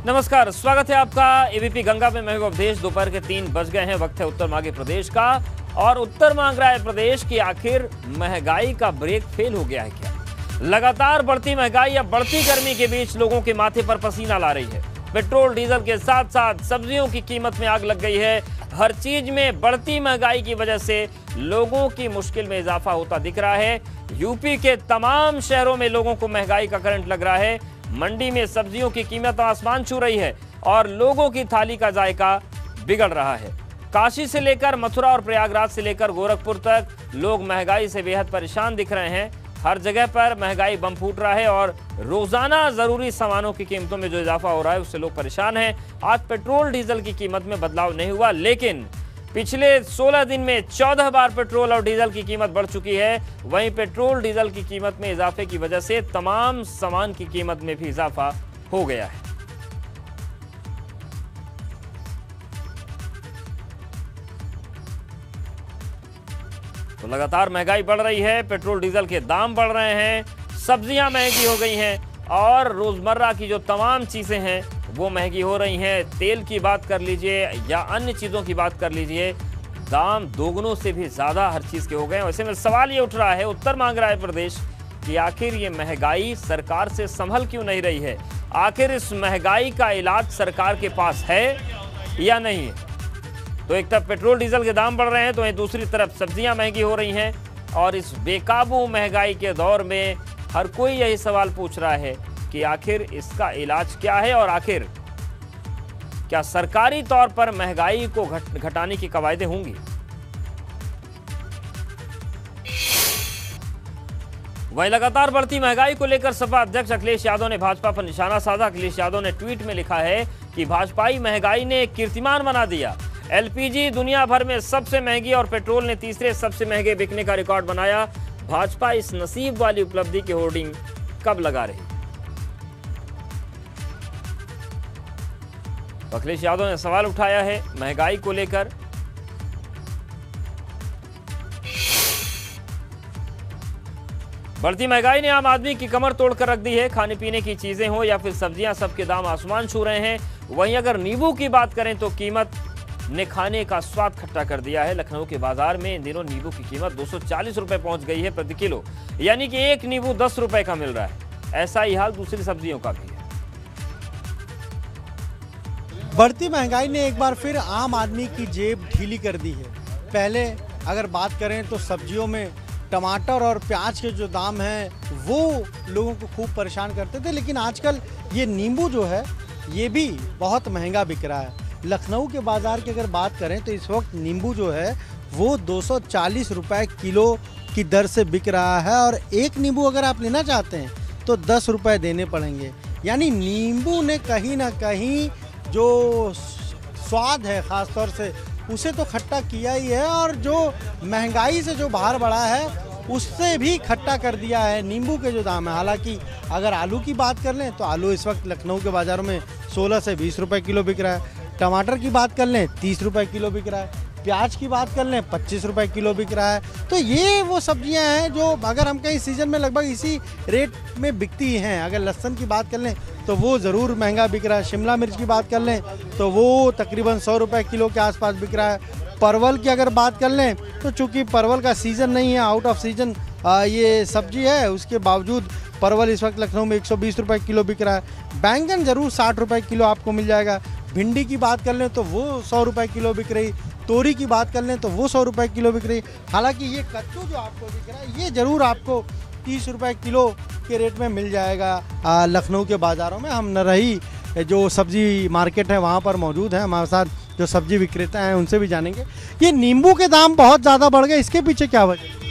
नमस्कार, स्वागत है आपका एबीपी गंगा में। मैं अवधेश। दोपहर के 3 बज गए हैं। वक्त है उत्तर मांगे प्रदेश का, और उत्तर मांग रहा है प्रदेश की आखिर महंगाई का ब्रेक फेल हो गया है क्या? लगातार बढ़ती महंगाई या बढ़ती गर्मी के बीच लोगों के माथे पर पसीना ला रही है। पेट्रोल डीजल के साथ साथ सब्जियों की कीमत में आग लग गई है। हर चीज में बढ़ती महंगाई की वजह से लोगों की मुश्किल में इजाफा होता दिख रहा है। यूपी के तमाम शहरों में लोगों को महंगाई का करंट लग रहा है। मंडी में सब्जियों की कीमत आसमान छू रही है और लोगों की थाली का जायका बिगड़ रहा है। काशी से लेकर मथुरा और प्रयागराज से लेकर गोरखपुर तक लोग महंगाई से बेहद परेशान दिख रहे हैं। हर जगह पर महंगाई बम फूट रहा है और रोजाना जरूरी सामानों की कीमतों में जो इजाफा हो रहा है उससे लोग परेशान हैं। आज पेट्रोल डीजल की कीमत में बदलाव नहीं हुआ, लेकिन पिछले 16 दिन में 14 बार पेट्रोल और डीजल की कीमत बढ़ चुकी है। वहीं पेट्रोल डीजल की कीमत में इजाफे की वजह से तमाम सामान की कीमत में भी इजाफा हो गया है। तो लगातार महंगाई बढ़ रही है, पेट्रोल डीजल के दाम बढ़ रहे हैं, सब्जियां महंगी हो गई हैं और रोजमर्रा की जो तमाम चीजें हैं वो महंगी हो रही हैं। तेल की बात कर लीजिए या अन्य चीज़ों की बात कर लीजिए, दाम दोगुनों से भी ज़्यादा हर चीज़ के हो गए हैं। वैसे में सवाल ये उठ रहा है, उत्तर मांग रहा है प्रदेश कि आखिर ये महंगाई सरकार से संभल क्यों नहीं रही है? आखिर इस महंगाई का इलाज सरकार के पास है या नहीं है? तो एक तरफ पेट्रोल डीजल के दाम बढ़ रहे हैं, तो वहीं दूसरी तरफ सब्जियाँ महंगी हो रही हैं। और इस बेकाबू महंगाई के दौर में हर कोई यही सवाल पूछ रहा है कि आखिर इसका इलाज क्या है और आखिर क्या सरकारी तौर पर महंगाई को घटाने की कवायदें होंगी? वहीं लगातार बढ़ती महंगाई को लेकर सपा अध्यक्ष अखिलेश यादव ने भाजपा पर निशाना साधा। अखिलेश यादव ने ट्वीट में लिखा है कि भाजपाई महंगाई ने कीर्तिमान बना दिया। एलपीजी दुनिया भर में सबसे महंगी और पेट्रोल ने तीसरे सबसे महंगे बिकने का रिकॉर्ड बनाया। भाजपा इस नसीब वाली उपलब्धि की होर्डिंग कब लगा रही? अखिलेश यादव ने सवाल उठाया है महंगाई को लेकर। बढ़ती महंगाई ने आम आदमी की कमर तोड़कर रख दी है। खाने पीने की चीजें हो या फिर सब्जियां, सबके दाम आसमान छू रहे हैं। वहीं अगर नींबू की बात करें तो कीमत ने खाने का स्वाद खट्टा कर दिया है। लखनऊ के बाजार में इन दिनों नींबू की कीमत 240 रुपए पहुंच गई है प्रति किलो, यानी कि एक नींबू 10 रुपए का मिल रहा है। ऐसा ही हाल दूसरी सब्जियों का भी है। बढ़ती महंगाई ने एक बार फिर आम आदमी की जेब ढीली कर दी है। पहले अगर बात करें तो सब्जियों में टमाटर और प्याज के जो दाम हैं वो लोगों को खूब परेशान करते थे, लेकिन आजकल ये नींबू जो है ये भी बहुत महंगा बिक रहा है। लखनऊ के बाज़ार की अगर बात करें तो इस वक्त नींबू जो है वो 240 रुपये किलो की दर से बिक रहा है, और एक नींबू अगर आप लेना चाहते हैं तो 10 रुपये देने पड़ेंगे। यानी नींबू ने कहीं ना कहीं जो स्वाद है ख़ास तौर से उसे तो खट्टा किया ही है, और जो महंगाई से जो बाहर बढ़ा है उससे भी खट्टा कर दिया है नींबू के जो दाम है। हालांकि अगर आलू की बात कर लें तो आलू इस वक्त लखनऊ के बाज़ारों में 16 से 20 रुपये किलो बिक रहा है। टमाटर की बात कर लें 30 रुपये किलो बिक रहा है। प्याज की बात कर लें 25 रुपये किलो बिक रहा है। तो ये वो सब्जियां हैं जो अगर हम कहीं सीजन में लगभग इसी रेट में बिकती हैं। अगर लहसुन की बात कर लें तो वो ज़रूर महंगा बिक रहा है। शिमला मिर्च की बात कर लें तो वो तकरीबन 100 रुपये किलो के आसपास बिक रहा है। परवल की अगर बात कर लें तो चूँकि परवल का सीज़न नहीं है, आउट ऑफ सीजन ये सब्जी है, उसके बावजूद परवल इस वक्त लखनऊ में 120 रुपये किलो बिक रहा है। बैंगन ज़रूर 60 रुपये किलो आपको मिल जाएगा। भिंडी की बात कर लें तो वो 100 रुपये किलो बिक रही। तोरी की बात कर लें तो वो 100 रुपये किलो बिक रही। हालांकि ये कद्दू जो आपको बिक रहा है ये ज़रूर आपको 30 रुपये किलो के रेट में मिल जाएगा लखनऊ के बाज़ारों में। हम नरही जो सब्जी मार्केट है वहाँ पर मौजूद हैं, हमारे साथ जो सब्जी विक्रेता हैं उनसे भी जानेंगे। ये नींबू के दाम बहुत ज़्यादा बढ़ गए, इसके पीछे क्या वजह?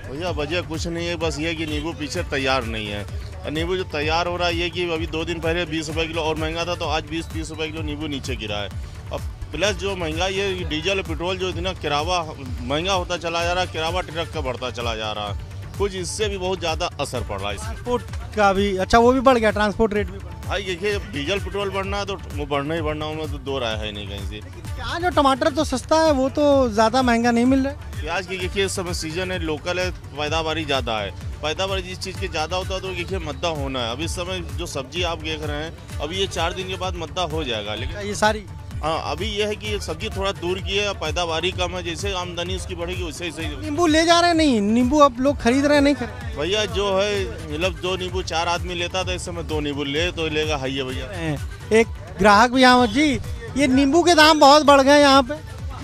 भैया वजह कुछ नहीं है, बस ये कि नींबू पीछे तैयार नहीं है। और नींबू जो तैयार हो रहा है ये कि अभी 2 दिन पहले 20 रुपये किलो और महंगा था, तो आज 20-30 रुपये किलो नींबू नीचे गिरा है। और प्लस जो महंगा ये डीजल पेट्रोल जो इतना किराया महंगा होता चला जा रहा है, किराया ट्रक का बढ़ता चला जा रहा है, कुछ इससे भी बहुत ज़्यादा असर पड़ रहा है। ट्रांसपोर्ट का भी अच्छा वो भी बढ़ गया, ट्रांसपोर्ट रेट भी बढ़ गया। भाई देखिए डीजल पेट्रोल बढ़ना है तो वो बढ़ना ही बढ़ना, उनमें तो दो राय है नहीं कहीं से। प्याज और टमाटर तो सस्ता है, वो तो ज़्यादा महंगा नहीं मिल रहा है। प्याज की देखिए इस समय सीजन है, लोकल है, पैदावारी ज़्यादा है, पैदावार जिस चीज़ की ज़्यादा होता है तो देखिए मद्दा होना है। अब इस समय जो सब्जी आप देख रहे हैं, अभी ये 4 दिन के बाद मद्दा हो जाएगा। लेकिन ये सारी हाँ, अभी ये है कि ये सब्जी थोड़ा दूर की है, पैदावारी कम है, जैसे आमदनी उसकी बढ़ेगी वैसे ही नींबू ले जा रहे हैं, नहीं नींबू अब लोग खरीद रहे हैं, नहीं खरीद भैया जो है मतलब 2 नींबू 4 आदमी लेता था, इस समय 2 नींबू ले तो लेगा है भैया। रहे हैं। एक ग्राहक भी यहाँ जी, ये नींबू के दाम बहुत बढ़ गए यहाँ पे।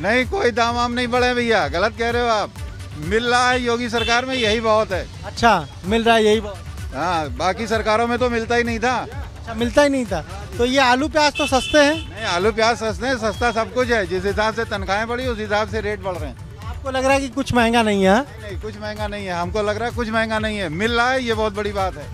नहीं, कोई दाम वाम नहीं बढ़े भैया, गलत कह रहे हो आप। मिल रहा है योगी सरकार में, यही बहुत है। अच्छा, मिल रहा है यही बहुत। हाँ, बाकी सरकारों में तो मिलता ही नहीं था। अच्छा, मिलता ही नहीं था। तो ये आलू प्याज तो सस्ते हैं। नहीं, आलू प्याज सस्ते हैं, सस्ता सब कुछ है। जिस हिसाब से तनख्वाहें बढ़ी उस हिसाब से रेट बढ़ रहे हैं। आपको लग रहा है कि कुछ महंगा नहीं है? नहीं, कुछ महंगा नहीं है, हमको लग रहा है कुछ महंगा नहीं है, मिल रहा है, ये बहुत बड़ी बात है।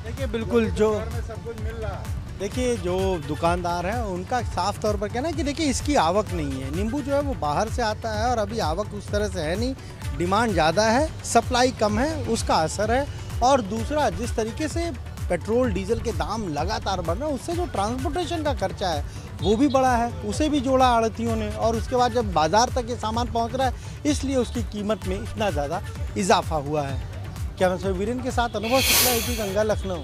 देखिए बिल्कुल जो सब कुछ मिल रहा है। देखिए जो दुकानदार हैं उनका साफ तौर पर कहना है कि देखिए इसकी आवक नहीं है। नींबू जो है वो बाहर से आता है और अभी आवक उस तरह से है नहीं, डिमांड ज़्यादा है, सप्लाई कम है, उसका असर है। और दूसरा, जिस तरीके से पेट्रोल डीजल के दाम लगातार बढ़ रहे हैं, उससे जो ट्रांसपोर्टेशन का खर्चा है वो भी बढ़ा है, उसे भी जोड़ा आड़तियों ने। और उसके बाद जब बाज़ार तक ये सामान पहुंच रहा है, इसलिए उसकी कीमत में इतना ज़्यादा इजाफा हुआ है। कैमरा वीरेन के साथ अनुभव शुक्ला, एबीपी गंगा, लखनऊ।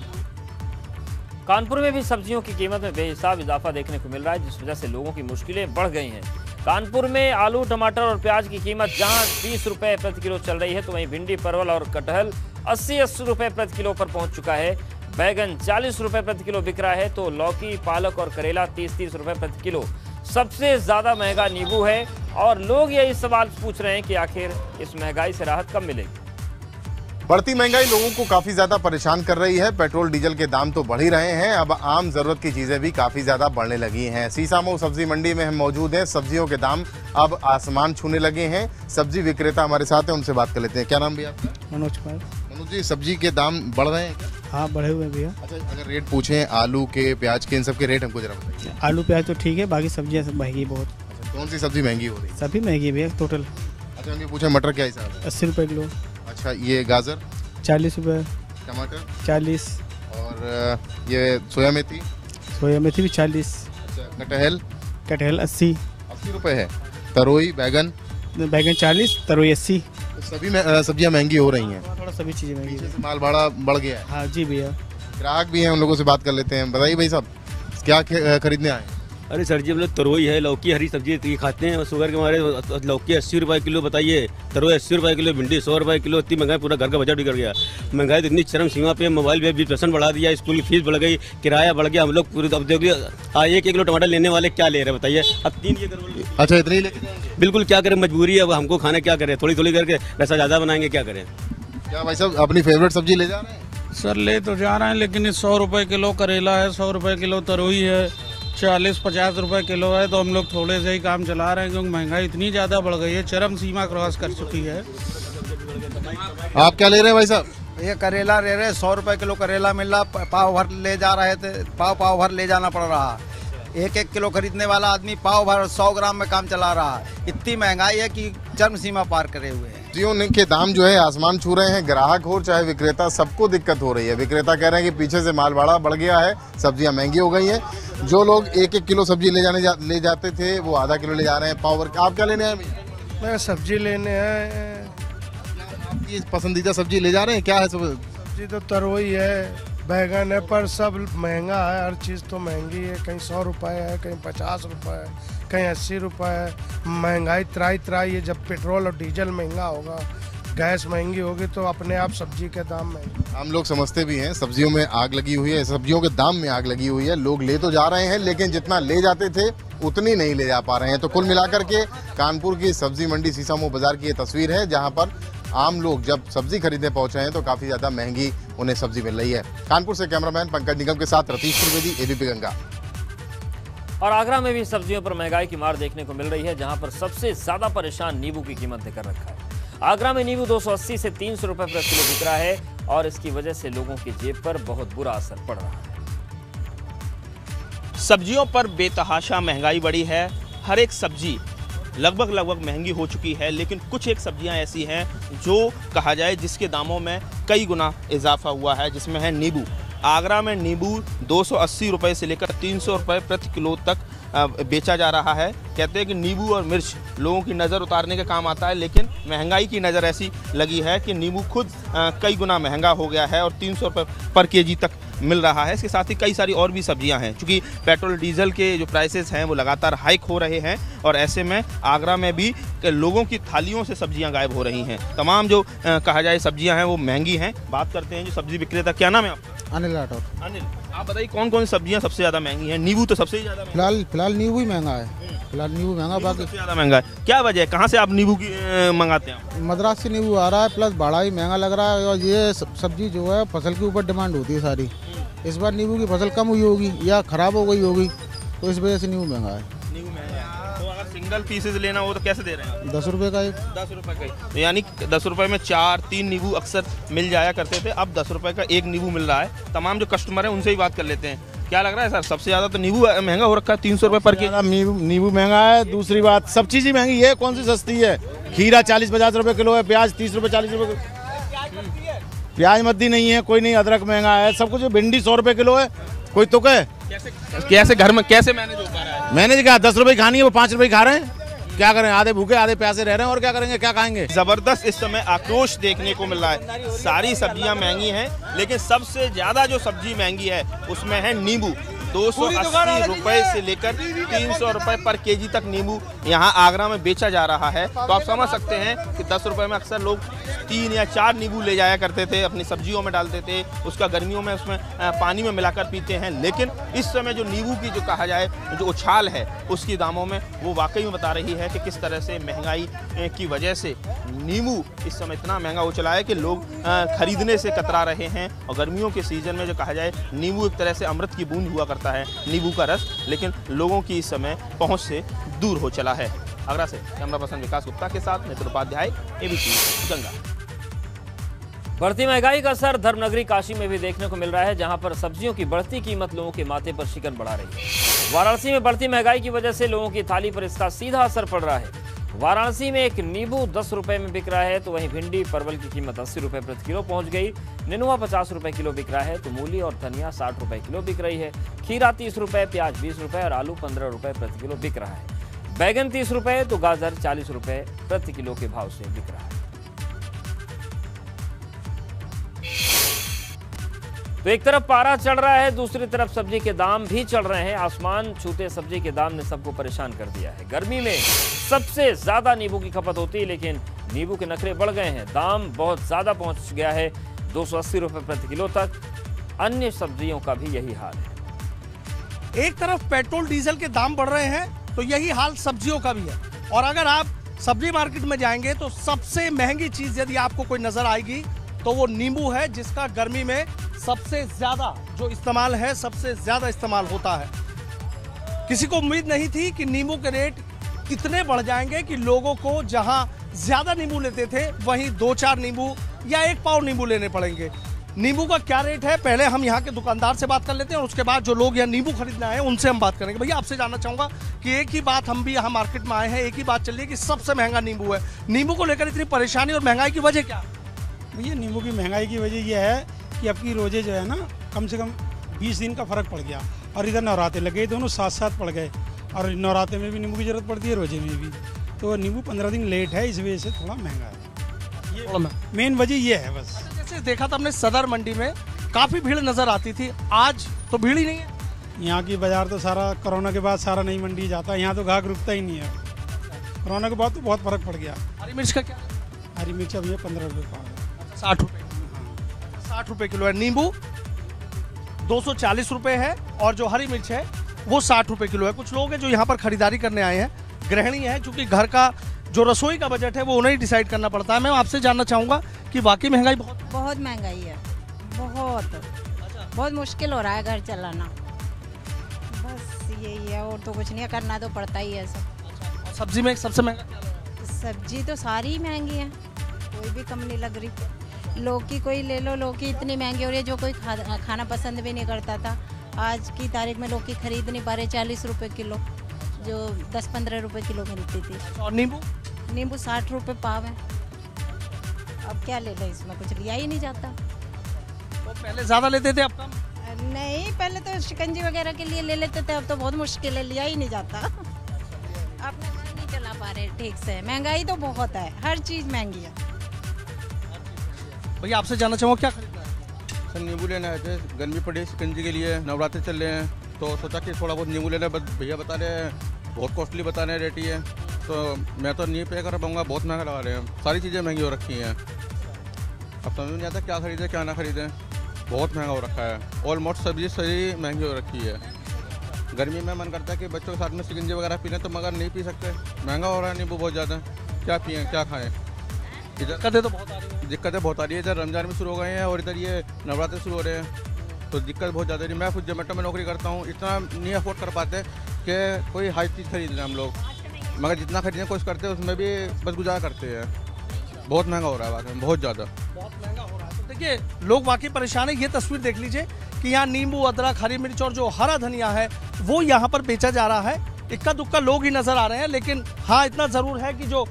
कानपुर में भी सब्जियों की कीमत में बेहिसाब इजाफा देखने को मिल रहा है, जिस वजह से लोगों की मुश्किलें बढ़ गई हैं। कानपुर में आलू, टमाटर और प्याज की कीमत जहां 30 रुपए प्रति किलो चल रही है, तो वहीं भिंडी, परवल और कटहल 80-80 रुपए प्रति किलो पर पहुंच चुका है। बैगन 40 रुपए प्रति किलो बिक रहा है, तो लौकी, पालक और करेला 30-30 रुपए प्रति किलो। सबसे ज्यादा महंगा नींबू है और लोग यही सवाल पूछ रहे हैं कि आखिर इस महंगाई से राहत कब मिलेगी। बढ़ती महंगाई लोगों को काफी ज्यादा परेशान कर रही है। पेट्रोल डीजल के दाम तो बढ़ ही रहे हैं, अब आम जरूरत की चीजें भी काफी ज्यादा बढ़ने लगी हैं। सीसामऊ सब्जी मंडी में हम मौजूद हैं। सब्जियों के दाम अब आसमान छूने लगे हैं। सब्जी विक्रेता हमारे साथ हैं, उनसे बात कर लेते हैं। क्या नाम भैया आपका? मनोज कुमार। मनोज जी, सब्जी के दाम बढ़ रहे हैं? हाँ, बढ़े हुए भैया। अच्छा, अगर रेट पूछें आलू के, प्याज के, इन सब के रेट हमको जरा बताइए। आलू प्याज तो ठीक है, बाकी सब्जियाँ सब महंगी बहुत। अच्छा, कौन सी सब्जी महंगी हो रही है? सभी महंगी भैया टोटल। अच्छा, हम ये पूछें मटर क्या हिसाब है? 80 रुपये किलो। अच्छा, ये गाजर 40 रुपये। टमाटर 40। और ये सोया मेथी? सोया मेथी भी 40। अच्छा, कटहल? कटहल 80 रुपए है। तरोई, बैगन? बैगन 40, तरोई 80। सभी सब्जियां महंगी हो रही हैं। थोड़ा सभी चीज़ें महंगी पीछे से माल भाड़ा बढ़ गया है। हाँ जी भैया। ग्राहक भी हैं, उन लोगों से बात कर लेते हैं। बताइए भाई साहब, क्या खरीदने आए? अरे सर जी, हम लोग तरोई है, लौकी, हरी सब्जी ये खाते हैं। शुगर के हमारे लौकी 80 रुपये किलो, बताइए। तरोई 80 रुपये किलो, भिंडी 100 रुपये किलो। इतनी महंगाई, पूरा घर का बजट बिगड़ गया। महंगाई तो इतनी चरम सीमा पे, मोबाइल पे 20% बढ़ा दिया, स्कूल की फीस बढ़ गई, किराया बढ़ गया। हम लोग पूरे अब देखिए 1 किलो टमाटर लेने वाले क्या ले रहे हैं बताइए? अब 3 ये करोड़। अच्छा, इतनी लेके जाएंगे? बिल्कुल, क्या करें, मजबूरी है। अब हमको खाना क्या करें, थोड़ी थोड़ी करके पैसा ज़्यादा बनाएंगे, क्या करें। क्या भाई साहब अपनी फेवरेट सब्जी ले जा रहे हैं? सर ले तो जा रहे हैं, लेकिन 100 रुपये किलो करेला है, 100 रुपये किलो तरोई है, 40-50 रुपये किलो है। तो हम लोग थोड़े से ही काम चला रहे हैं, क्योंकि महंगाई इतनी ज़्यादा बढ़ गई है, चरम सीमा क्रॉस कर चुकी है। आप क्या ले रहे हैं भाई साहब? ये करेला ले रहे, 100 रुपये किलो करेला मिल रहा, पाव भर ले जा रहे थे, पाव भर ले जाना पड़ रहा। 1-1 किलो खरीदने वाला आदमी पाव भर 100 ग्राम में काम चला रहा है। इतनी महंगाई है कि चरम सीमा पार करे हुए हैं। सब्जियों के दाम जो है आसमान छू रहे हैं। ग्राहक हो चाहे विक्रेता, सबको दिक्कत हो रही है। विक्रेता कह रहे हैं कि पीछे से माल भाड़ा बढ़ गया है, सब्जियां महंगी हो गई हैं। जो लोग 1-1 किलो सब्जी ले जाते थे, वो आधा किलो ले जा रहे हैं, पाव भर। आप क्या लेने आए भैया? मैं सब्जी लेने आए। आपकी पसंदीदा सब्जी ले जा रहे हैं? क्या है सब्जी तो तरोई है, बैगन है, पर सब महंगा है। हर चीज़ तो महंगी है, कहीं 100 रुपये है, कहीं 50 रुपये है, कहीं 80 रुपये है। महंगाई त्राई है। जब पेट्रोल और डीजल महंगा होगा, गैस महंगी होगी, तो अपने आप सब्जी के दाम महंगे। हम लोग समझते भी हैं सब्जियों में आग लगी हुई है, सब्जियों के दाम में आग लगी हुई है। लोग ले तो जा रहे हैं, लेकिन जितना ले जाते थे उतनी नहीं ले जा पा रहे हैं। तो कुल मिलाकर के कानपुर की सब्जी मंडी सीसामऊ बाजार की ये तस्वीर है, जहां पर आम लोग जब सब्जी खरीदने पहुंचे हैं तो काफी ज्यादा महंगी उन्हें सब्जी मिल रही है। कानपुर से कैमरामैन पंकज निगम के साथ रतीश त्रिवेदी, एबीपी गंगा। और आगरा में भी सब्जियों पर महंगाई की मार देखने को मिल रही है, जहां पर सबसे ज्यादा परेशान नींबू की कीमत देकर रखा है। आगरा में नींबू 280 से 300 रुपए प्रति किलो बिक रहा है और इसकी वजह से लोगों की जेब पर बहुत बुरा असर पड़ रहा है। सब्जियों पर बेतहाशा महंगाई बढ़ी है। हर एक सब्जी लगभग महंगी हो चुकी है, लेकिन कुछ एक सब्जियां ऐसी हैं जो कहा जाए जिसके दामों में कई गुना इजाफा हुआ है, जिसमें है नींबू। आगरा में नींबू 280 रुपये से लेकर 300 रुपये प्रति किलो तक बेचा जा रहा है। कहते हैं कि नींबू और मिर्च लोगों की नज़र उतारने का काम आता है, लेकिन महंगाई की नज़र ऐसी लगी है कि नींबू खुद कई गुना महंगा हो गया है और 300 रुपये पर केजी तक मिल रहा है। इसके साथ ही कई सारी और भी सब्जियां हैं, क्योंकि पेट्रोल डीजल के जो प्राइसेस हैं वो लगातार हाइक हो रहे हैं और ऐसे में आगरा में भी लोगों की थालियों से सब्जियां गायब हो रही हैं। तमाम जो कहा जाए सब्जियां हैं वो महंगी हैं। बात करते हैं जो सब्जी विक्रेता, क्या नाम है आपका? अनिल राठौर। अनिल, आप बताइए कौन कौन सी सब्जियां सबसे ज़्यादा महंगी हैं? नींबू तो सबसे ज़्यादा फिलहाल नींबू ही महंगा है। फिलहाल नींबू महंगा, बाकी सबसे ज़्यादा महंगा है। क्या वजह है, कहाँ से आप नींबू की मंगाते हैं? मद्रास से नींबू आ रहा है, प्लस भाड़ा ही महंगा लग रहा है और ये सब्जी जो है फसल के ऊपर डिमांड होती है सारी। इस बार नींबू की फसल कम हुई होगी या ख़राब हो गई होगी, तो इस वजह से नींबू महंगा है। नींबू महंगा है। तो अगर सिंगल पीसेज लेना हो तो कैसे दे रहे हैं? 10 रुपये का एक। 10 रुपये का, तो यानी 10 रुपये में 4-3 नींबू अक्सर मिल जाया करते थे, अब 10 रुपये का एक नींबू मिल रहा है। तमाम जो कस्टमर हैं उनसे ही बात कर लेते हैं। क्या लग रहा है सर, सबसे ज़्यादा तो नींबू महंगा हो रखा है, 300 रुपये पर केजी। नींबू महंगा है। दूसरी बात, सब चीज़ ही महंगी है, कौन सी सस्ती है? खीरा 40-50 रुपये किलो है, प्याज 30 रुपये 40 रुपये, प्याज मद्दी नहीं है, कोई नहीं। अदरक महंगा है, सब कुछ। भिंडी 100 रुपये किलो है, कोई तुक है? कैसे घर में कैसे मैनेज हो पा रहा है? मैंने क्या 10 रुपये खानी है, वो 5 रुपये खा रहे हैं। क्या करें, आधे भूखे आधे प्यासे रह रहे हैं, और क्या करेंगे, क्या खाएंगे? जबरदस्त इस समय आक्रोश देखने को मिल रहा है। सारी सब्जियां महंगी हैं, लेकिन सबसे ज्यादा जो सब्जी महंगी है उसमें है नींबू। 280 रुपए से लेकर 300 रुपए पर केजी तक नींबू यहाँ आगरा में बेचा जा रहा है। तो आप समझ सकते हैं कि 10 रुपए में अक्सर लोग 3 या 4 नींबू ले जाया करते थे, अपनी सब्जियों में डालते थे, उसका गर्मियों में उसमें पानी में मिलाकर पीते हैं। लेकिन इस समय जो नींबू की जो कहा जाए जो उछाल है उसकी दामों में, वो वाकई में बता रही है कि किस तरह से महंगाई की वजह से नींबू इस समय इतना महंगा हो चला है कि लोग खरीदने से कतरा रहे हैं। और गर्मियों के सीजन में जो कहा जाए नींबू एक तरह से अमृत की बूंद हुआ करता है, नींबू का रस, लेकिन लोगों की इस समय पहुंच से दूर हो चला है। आगरा से कैमरा पर्सन विकास गुप्ता के साथ नितिन उपाध्याय, एबीपी गंगा। बढ़ती महंगाई का असर धर्मनगरी काशी में भी देखने को मिल रहा है, जहां पर सब्जियों की बढ़ती कीमत लोगों के माथे पर शिकन बढ़ा रही है। वाराणसी में बढ़ती महंगाई की वजह से लोगों की थाली पर इसका सीधा असर पड़ रहा है। वाराणसी में एक नींबू 10 रुपए में बिक रहा है, तो वहीं भिंडी परवल की कीमत 80 रुपए प्रति किलो पहुंच गई। नेनुआ 50 रुपए किलो बिक रहा है, तो मूली और धनिया 60 रुपए किलो बिक रही है। खीरा 30 रुपए, प्याज 20 रुपए और आलू 15 रुपए प्रति किलो बिक रहा है। बैगन 30 रुपए, तो गाजर 40 रुपए प्रति किलो के भाव से बिक रहा है। तो एक तरफ पारा चढ़ रहा है, दूसरी तरफ सब्जी के दाम भी चढ़ रहे हैं। आसमान छूते सब्जी के दाम ने सबको परेशान कर दिया है। गर्मी में सबसे ज्यादा नींबू की खपत होती है, लेकिन नींबू के नखरे बढ़ गए हैं। दाम बहुत ज्यादा पहुंच गया है, 280 रुपए प्रति किलो तक। अन्य सब्जियों का भी यही हाल है। एक तरफ पेट्रोल डीजल के दाम बढ़ रहे हैं, तो यही हाल सब्जियों का भी है। और अगर आप सब्जी मार्केट में जाएंगे तो सबसे महंगी चीज यदि आपको कोई नजर आएगी तो वो नींबू है, जिसका गर्मी में सबसे ज्यादा जो इस्तेमाल है, सबसे ज्यादा इस्तेमाल होता है। किसी को उम्मीद नहीं थी कि नींबू के रेट इतने बढ़ जाएंगे कि लोगों को जहां ज्यादा नींबू लेते थे वहीं 2-4 नींबू या 1 पाव नींबू लेने पड़ेंगे। नींबू का क्या रेट है, पहले हम यहाँ के दुकानदार से बात कर लेते हैं और उसके बाद जो लोग यहाँ नींबू खरीदना है उनसे हम बात करेंगे। भैया आपसे जानना चाहूंगा कि एक ही बात, हम भी यहाँ मार्केट में आए हैं, एक ही बात चल रही है कि सबसे महंगा नींबू है। नींबू को लेकर इतनी परेशानी और महंगाई की वजह क्या? भैया नींबू की महंगाई की वजह यह है कि अब की रोजे जो है ना, कम से कम 20 दिन का फर्क पड़ गया और इधर नवरात्रे लगे, दोनों साथ साथ पड़ गए। और नवरात्रे में भी नींबू की जरूरत पड़ती है, रोजे में भी, तो नींबू 15 दिन लेट है, इस वजह से थोड़ा महंगा है। ये मेन वजह ये है बस। जैसे देखा था हमने सदर मंडी में काफी भीड़ नजर आती थी, आज तो भीड़ ही नहीं है। यहाँ की बाजार तो सारा कोरोना के बाद सारा नई मंडी जाता है, यहाँ तो ग्राहक रुकता ही नहीं है। कोरोना के बाद तो बहुत फर्क पड़ गया। हरी मिर्च का क्या? हरी मिर्च अभी 15 रुपये पाव है। 60 रुपये, 60 रुपये किलो है। नींबू 240 रुपये है और जो हरी मिर्च है वो 60 रुपये किलो है। कुछ लोग हैं जो यहाँ पर खरीदारी करने आए हैं, गृहिणी है, क्योंकि घर का जो रसोई का बजट है वो उन्हें डिसाइड करना पड़ता है। मैं आपसे जानना चाहूँगा कि वाकई महंगाई बहुत महंगाई है, बहुत मुश्किल हो रहा है घर चलाना। बस यही है, और तो कुछ नहीं है, करना तो पड़ता ही है सब। सब्जी में सबसे महंगा? सब्जी तो सारी महंगी है, कोई भी कम नहीं लग रही। लौकी कोई ले लो, लौकी इतनी महंगी हो रही है, जो कोई खाना पसंद भी नहीं करता था, आज की तारीख में लौकी खरीद नहीं पा रहे। 40 रुपये किलो, जो 10-15 रुपये किलो मिलती थी। और नींबू? नींबू 60 रुपये पाव है। अब क्या ले लें, इसमें कुछ लिया ही नहीं जाता। तो पहले ज़्यादा लेते थे, अब कम? नहीं, पहले तो शिकंजी वगैरह के लिए ले लेते थे, अब तो बहुत मुश्किल है, लिया ही नहीं जाता। अब नहीं चला पा रहे ठीक से, महंगाई तो बहुत है, हर चीज़ महंगी है। भैया आपसे जानना चाहूँगा क्या खरीदना है? सर नींबू लेना है, गर्मी पड़ी है, शिकंजी के लिए, नवरात्रि चल रहे हैं तो सोचा कि थोड़ा बहुत नींबू लेना है। भैया बता रहे हैं बहुत कॉस्टली बता रहे हैं रेट ये, तो मैं तो नहीं पे कर पाऊँगा, बहुत महंगा लगा रहे हैं, सारी चीज़ें महंगी हो रखी हैं। अब समझ नहीं आता क्या खरीदें क्या ना खरीदें, बहुत महंगा हो रखा है। ऑलमोस्ट सब्जी सारी महंगी हो रखी है। गर्मी में मन करता है कि बच्चों के साथ में शिकंजी वगैरह पी लें, तो मगर नहीं पी सकते, महंगा हो रहा है नींबू बहुत ज़्यादा, क्या पिएँ क्या खाएँ। इधर दिक्कतें तो बहुत आ रही हैं। दिक्कतें बहुत आ रही है, इधर रमजान में शुरू हो गए हैं और इधर ये नवरात्रि शुरू हो रहे हैं, तो दिक्कत बहुत ज़्यादा है। मैं खुद जोमेटो में नौकरी करता हूँ, इतना नहीं अफोर्ड कर पाते कि कोई हाई चीज़ खरीद लें हम लोग, मगर जितना खरीदने की कोशिश करते हैं उसमें भी बस गुजारा करते हैं। बहुत महंगा हो रहा है वाकई में, बहुत ज़्यादा बहुत महंगा हो रहा है। तो देखिए लोग वाकई परेशान है। ये तस्वीर देख लीजिए कि यहाँ नींबू, अदरक, हरी मिर्च और जो हरा धनिया है वो यहाँ पर बेचा जा रहा है। इक्का दुक्का लोग ही नजर आ रहे हैं, लेकिन हाँ इतना ज़रूर है कि जो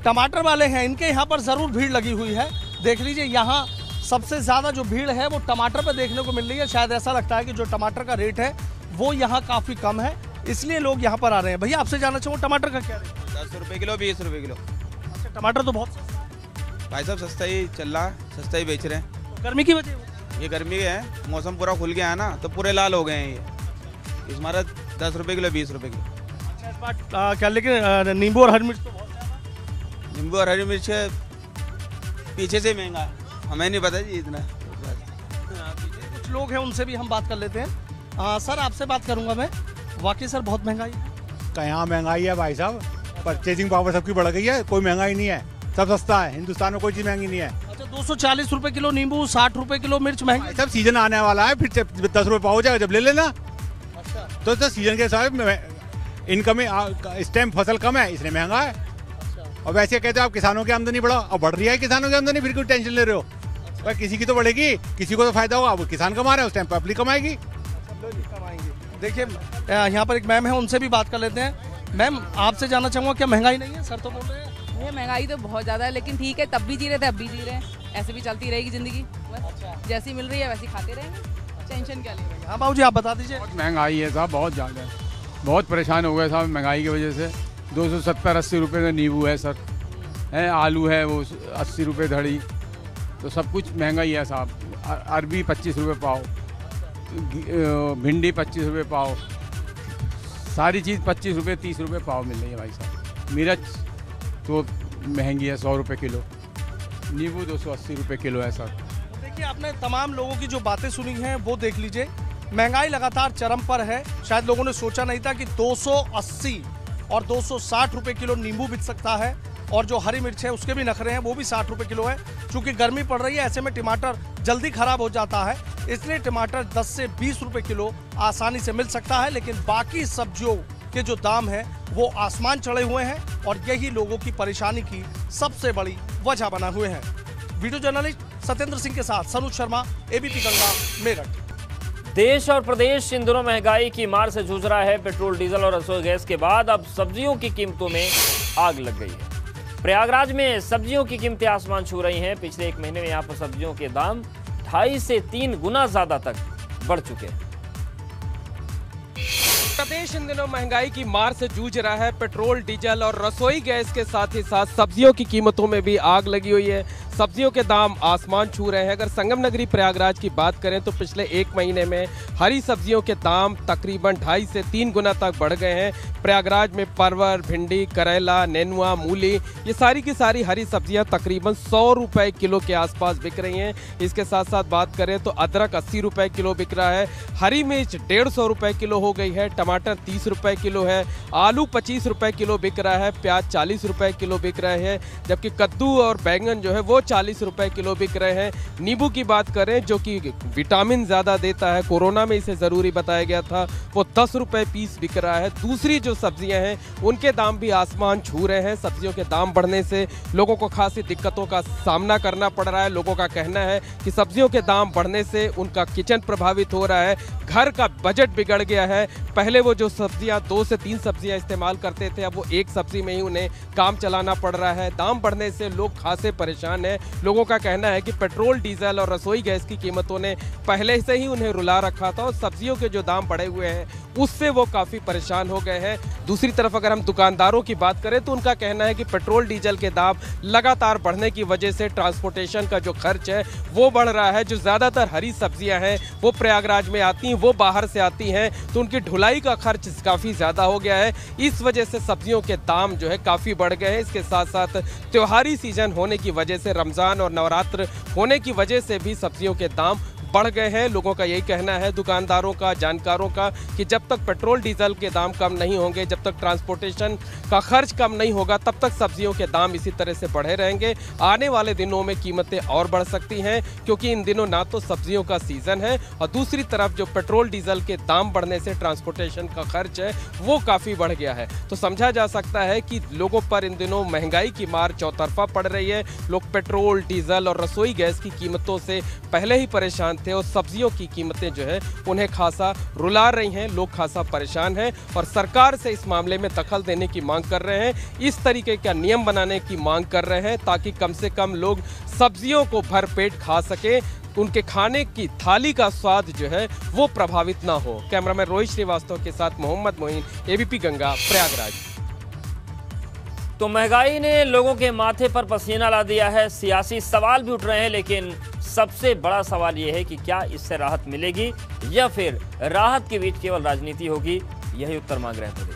टमाटर वाले हैं इनके यहाँ पर ज़रूर भीड़ लगी हुई है। देख लीजिए यहाँ सबसे ज़्यादा जो भीड़ है वो टमाटर पर देखने को मिल रही है। शायद ऐसा लगता है कि जो टमाटर का रेट है वो यहाँ काफ़ी कम है, इसलिए लोग यहाँ पर आ रहे हैं। भैया आपसे जानना चाहूँ टमाटर का क्या रेट? 10 रुपये किलो, 20 रुपये किलो। अच्छा, टमाटर तो बहुत सस्ता है भाई साहब, सस्ता ही चल रहा है, सस्ता ही बेच रहे हैं। गर्मी की वजह? ये गर्मी के है, मौसम पूरा खुल गया है ना, तो पूरे लाल हो गए हैं ये। इस मारा 10 रुपये किलो, 20 रुपये किलो। अच्छा, इस बार क्या लेकिन नींबू और हरी मिर्च तो बहुत ज़्यादा? नींबू और हरी मिर्च पीछे से महंगा है, हमें नहीं पता जी इतना। कुछ लोग हैं उनसे भी हम बात कर लेते हैं। सर आपसे बात करूंगा मैं, वाकई सर बहुत महंगाई है? कहाँ महंगाई है भाई साहब, परचेजिंग पावर सबकी बढ़ गई है, कोई महंगाई नहीं है, सब सस्ता है, हिंदुस्तान में कोई चीज़ महंगी नहीं है। अच्छा, 240 रुपए किलो नींबू, 60 रुपए किलो मिर्च महंगी। सब सीजन आने वाला है, फिर 10 रुपये पाव हो जाएगा जब ले लेना। अच्छा, तो सर सीजन के हिसाब इनकम इस टाइम फसल कम है इसलिए महंगा है। और वैसे कहते हो आप किसानों की आमदनी बढ़ाओ, अब बढ़ रही है किसानों की आमदनी, फिर क्यों टेंशन ले रहे हो? भाई किसी की तो बढ़ेगी, किसी को तो फायदा होगा, वो किसान कमा रहे हैं, उस टाइम पब्लिक कमाएगी। देखिए यहाँ पर एक मैम है, उनसे भी बात कर लेते हैं। मैम आपसे जानना चाहूँगा क्या महंगाई नहीं है? सर तो बोल रहे हैं ये महंगाई तो बहुत ज़्यादा है, लेकिन ठीक है, तब भी जी रहे थे अब भी जी रहे हैं, ऐसे भी चलती रहेगी ज़िंदगी। बस जैसी मिल रही है वैसी खाते रहेंगे, टेंशन क्या लेंगे। हाँ बाबू जी आप बता दीजिए। बहुत महंगाई है साहब, बहुत ज़्यादा, बहुत परेशान हो गए साहब महंगाई की वजह से। 270-80 रुपये का नींबू है सर, है आलू है वो 80 रुपये धड़ी, तो सब कुछ महंगाई है साहब। अरबी 25 रुपये पाव, भिंडी 25 रुपये पाव, सारी चीज़ 25 रुपये 30 रुपये पाव मिल रही है भाई साहब। मिर्च तो महंगी है 100 रुपये किलो, नींबू 280 रुपये किलो है सर। देखिए आपने तमाम लोगों की जो बातें सुनी हैं वो देख लीजिए, महंगाई लगातार चरम पर है। शायद लोगों ने सोचा नहीं था कि 280 और 260 रुपये किलो नींबू बिक सकता है, और जो हरी मिर्च है उसके भी नखरे हैं, वो भी 60 रुपये किलो है। चूंकि गर्मी पड़ रही है ऐसे में टमाटर जल्दी खराब हो जाता है, इसलिए टमाटर 10 से 20 रुपये किलो आसानी से मिल सकता है। लेकिन बाकी सब्जियों के जो दाम है वो आसमान चढ़े हुए हैं, और यही लोगों की परेशानी की सबसे बड़ी वजह बना हुए हैं। वीडियो जर्नलिस्ट सत्येंद्र सिंह के साथ सनुज शर्मा, एबीपी गंगा, मेरठ। देश और प्रदेश इन दिनों महंगाई की मार से जूझ रहा है। पेट्रोल, डीजल और रसोई गैस के बाद अब सब्जियों की कीमतों में आग लग गई है। प्रयागराज में सब्जियों की कीमतें आसमान छू रही हैं। पिछले एक महीने में यहाँ पर सब्जियों के दाम 2.5 से 3 गुना ज्यादा तक बढ़ चुके हैं। प्रदेश इन दिनों महंगाई की मार से जूझ रहा है। पेट्रोल, डीजल और रसोई गैस के साथ ही साथ सब्जियों की कीमतों में भी आग लगी हुई है। सब्जियों के दाम आसमान छू रहे हैं। अगर संगम नगरी प्रयागराज की बात करें तो पिछले एक महीने में हरी सब्जियों के दाम तकरीबन 2.5 से 3 गुना तक बढ़ गए हैं। प्रयागराज में परवल, भिंडी, करेला, नेनुआ, मूली, ये सारी की सारी हरी सब्जियां तकरीबन 100 रुपए किलो के आसपास बिक रही हैं। इसके साथ साथ बात करें तो अदरक 80 रुपए किलो बिक रहा है, हरी मिर्च 150 रुपए किलो हो गई है, टमाटर 30 रुपए किलो है, आलू 25 रुपए किलो बिक रहा है, प्याज 40 रुपए किलो बिक रहे हैं, जबकि कद्दू और बैंगन जो है वो 40 रुपए किलो बिक रहे हैं। नींबू की बात करें जो कि विटामिन ज़्यादा देता है, कोरोना में इसे ज़रूरी बताया गया था, वो 10 रुपए पीस बिक रहा है। दूसरी जो सब्जियां हैं उनके दाम भी आसमान छू रहे हैं। सब्जियों के दाम बढ़ने से लोगों को खासी दिक्कतों का सामना करना पड़ रहा है। लोगों का कहना है कि सब्जियों के दाम बढ़ने से उनका किचन प्रभावित हो रहा है, घर का बजट बिगड़ गया है। पहले वो जो सब्जियां 2 से 3 सब्जियां इस्तेमाल करते थे, अब वो एक सब्जी में ही उन्हें काम चलाना पड़ रहा है। दाम बढ़ने से लोग खासे परेशान हैं। है। लोगों का कहना है कि पेट्रोल, डीजल और रसोई गैस की कीमतों ने पहले से ही उन्हें रुला रखा था और सब्जियों के जो दाम बढ़े हुए हैं उससे वो काफ़ी परेशान हो गए हैं। दूसरी तरफ अगर हम दुकानदारों की बात करें तो उनका कहना है कि पेट्रोल, डीजल के दाम लगातार बढ़ने की वजह से ट्रांसपोर्टेशन का जो खर्च है वो बढ़ रहा है। जो ज़्यादातर हरी सब्जियां हैं वो प्रयागराज में आती हैं, वो बाहर से आती हैं, तो उनकी ढुलाई का खर्च काफ़ी ज़्यादा हो गया है। इस वजह से सब्जियों के दाम जो है काफ़ी बढ़ गए हैं। इसके साथ साथ त्योहारी सीजन होने की वजह से, रमज़ान और नवरात्र होने की वजह से भी सब्जियों के दाम बढ़ गए हैं। लोगों का यही कहना है, दुकानदारों का, जानकारों का, कि जब तक पेट्रोल, डीजल के दाम कम नहीं होंगे, जब तक ट्रांसपोर्टेशन का खर्च कम नहीं होगा, तब तक सब्जियों के दाम इसी तरह से बढ़े रहेंगे। आने वाले दिनों में कीमतें और बढ़ सकती हैं क्योंकि इन दिनों ना तो सब्जियों का सीज़न है और दूसरी तरफ जो पेट्रोल, डीजल के दाम बढ़ने से ट्रांसपोर्टेशन का खर्च है वो काफ़ी बढ़ गया है। तो समझा जा सकता है कि लोगों पर इन दिनों महंगाई की मार चौतरफा पड़ रही है। लोग पेट्रोल, डीजल और रसोई गैस की कीमतों से पहले ही परेशान थे और सब्जियों की कीमतें जो है उन्हें खासा रुला रही हैं। लोग खासा परेशान हैं और सरकार से इस मामले में दखल देने की मांग कर रहे हैं। इस तरीके का नियम बनाने की मांग कर रहे हैं ताकि कम से कम लोग सब्जियों को भरपेट खा सकें, उनके खाने की थाली का स्वाद जो है वो प्रभावित ना हो। कैमरामैन रोहित श्रीवास्तव के साथ मोहम्मद मोइन, एबीपी गंगा, प्रयागराज। तो महंगाई ने लोगों के माथे पर पसीना ला दिया है। सियासी सवाल भी उठ रहे हैं, लेकिन सबसे बड़ा सवाल यह है कि क्या इससे राहत मिलेगी या फिर राहत के बीच केवल राजनीति होगी। यही उत्तर मांग रहे हैं।